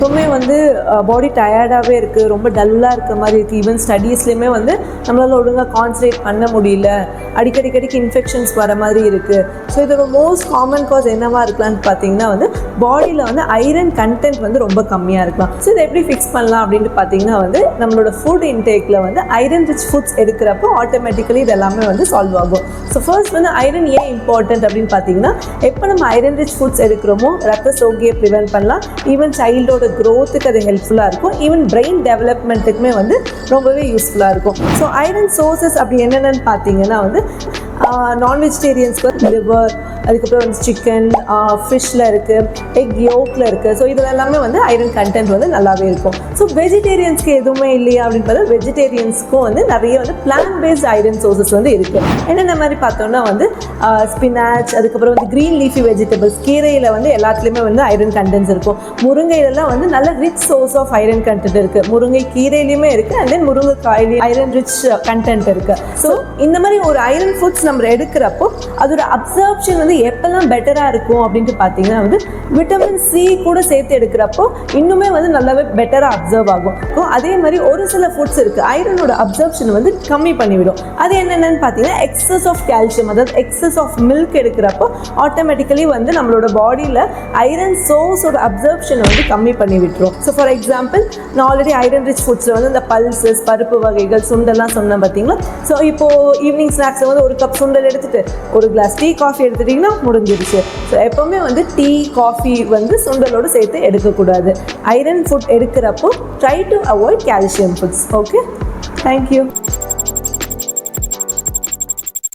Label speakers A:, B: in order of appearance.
A: எப்பவுமே வந்து பாடி டயர்டாகவே இருக்குது, ரொம்ப டல்லாக இருக்க மாதிரி இருக்குது. ஈவன் ஸ்டடீஸ்லேயுமே வந்து நம்மளால் ஒழுங்காக கான்சன்ட்ரேட் பண்ண முடியல, அடிக்கடிக்கு இன்ஃபெக்ஷன்ஸ் வர மாதிரி இருக்குது. ஸோ இதோட மோஸ்ட் காமன் காஸ் என்னவாக இருக்கலாம்னு பார்த்தீங்கன்னா வந்து பாடியில் வந்து ஐரன் கண்டென்ட் வந்து ரொம்ப கம்மியாக இருக்கலாம். ஸோ இதை எப்படி ஃபிக்ஸ் பண்ணலாம் அப்படின்ட்டு பார்த்தீங்கன்னா வந்து நம்மளோட ஃபுட் இன்டேக்கில் வந்து ஐரன் ரிச் ஃபுட்ஸ் எடுக்கிறப்போ ஆட்டோமேட்டிக்கலி இது எல்லாமே வந்து சால்வ் ஆகும். ஸோ ஃபர்ஸ்ட் வந்து ஐரன் ஏன் இம்பார்ட்டன்ட் அப்படின்னு பார்த்தீங்கன்னா, எப்போ நம்ம ஐரன் ரிச் ஃபுட்ஸ் எடுக்கிறோமோ ரத்த சோகையை ப்ரிவென்ட் பண்ணலாம், ஈவன் சைல்டோட க்ரோத்துக்கு அது ஹெல்ப்ஃபுல்லாக இருக்கும், ஈவன் பிரெயின் டெவலப்மெண்ட்டுக்குமே வந்து ரொம்பவே யூஸ்ஃபுல்லாக இருக்கும். ஸோ ஐரன் சோர்சஸ் அப்படி என்னென்னு பார்த்தீங்கன்னா வந்து நான் வெஜிடேரியன்ஸ்க்கு லிவர், அதுக்கப்புறம் வந்து சிக்கன், ஃபிஷ்ஷில் இருக்குது, எக் யோக்கில் இருக்குது. ஸோ இதில் எல்லாமே வந்து ஐரன் கண்டென்ட் வந்து நல்லாவே இருக்கும். ஸோ வெஜிடேரியன்ஸ்க்கு எதுவுமே இல்லையா அப்படின்னு பார்த்தா வெஜிடேரியன்ஸ்க்கும் வந்து நிறைய வந்து பிளான்ட் பேஸ்ட் ஐரன் சோர்சஸ் வந்து இருக்குது. என்னென்ன மாதிரி பார்த்தோம்னா வந்து ஸ்பினாச், அதுக்கப்புறம் வந்து க்ரீன் லீஃபி வெஜிடபிள்ஸ், கீரையில் வந்து எல்லாத்துலேயுமே வந்து ஐரன் கண்டென்ட்ஸ் இருக்கும். முருங்கையிலலாம் வந்து நல்ல rich source of iron content இருக்குது. முருங்கை கீரையிலையுமே இருக்குது, அண்ட் தென் முருங்கைக்காயிலையும் ஐரன் ரிச் கண்டென்ட் இருக்குது. ஸோ இந்த மாதிரி ஒரு ஐரன் ஃபுட்ஸ் நம்ம எடுக்கிறப்போ அதோட அப்சர்ப்ஷன் வந்து எப்பெல்லாம் பெட்டராக இருக்கும் அப்படின்ட்டு பார்த்தீங்கன்னா வந்து விட்டமின் சி கூட சேர்த்து எடுக்கிறப்போ இன்னுமே வந்து நல்லாவே பெட்டராக அப்சர்வ் ஆகும். அதே மாதிரி ஒரு சில ஃபுட்ஸ் இருக்குது ஐரனோட அப்சர்ப்ஷன் வந்து கம்மி பண்ணிவிடும். அது என்னென்னு பார்த்தீங்கன்னா எக்ஸஸ் ஆஃப் கால்சியம், அதாவது எக்ஸஸ் ஆஃப் மில்க் எடுக்கிறப்போ ஆட்டோமேட்டிக்கலி வந்து நம்மளோட பாடியில் ஐரன் சோர்ஸோட அப்சர்ப்ஷனை வந்து கம்மி பண்ணி விட்டுரும். ஸோ ஃபார் எக்ஸாம்பிள் நான் ஆல்ரெடி ஐரன் ரிச் ஃபுட்ஸில் வந்து இந்த பல்சஸ், பருப்பு வகைகள், சுண்டெல்லாம் சொன்னேன் பார்த்தீங்களா. ஸோ இப்போது ஈவினிங் ஸ்நாக்ஸில் வந்து ஒரு கப் சுண்டல் எடுத்துகிட்டு ஒரு கிளாஸ் டீ காஃபி எடுத்துட்டிங்கன்னா முடிஞ்சிருச்சு. ஸோ எப்போவுமே வந்து டீ காஃபி வந்து சுண்டலோடு சேர்த்து எடுக்கக்கூடாது. ஐரன் ஃபுட் எடுக்கிறப்போ try to avoid calcium foods. Okay, thank you.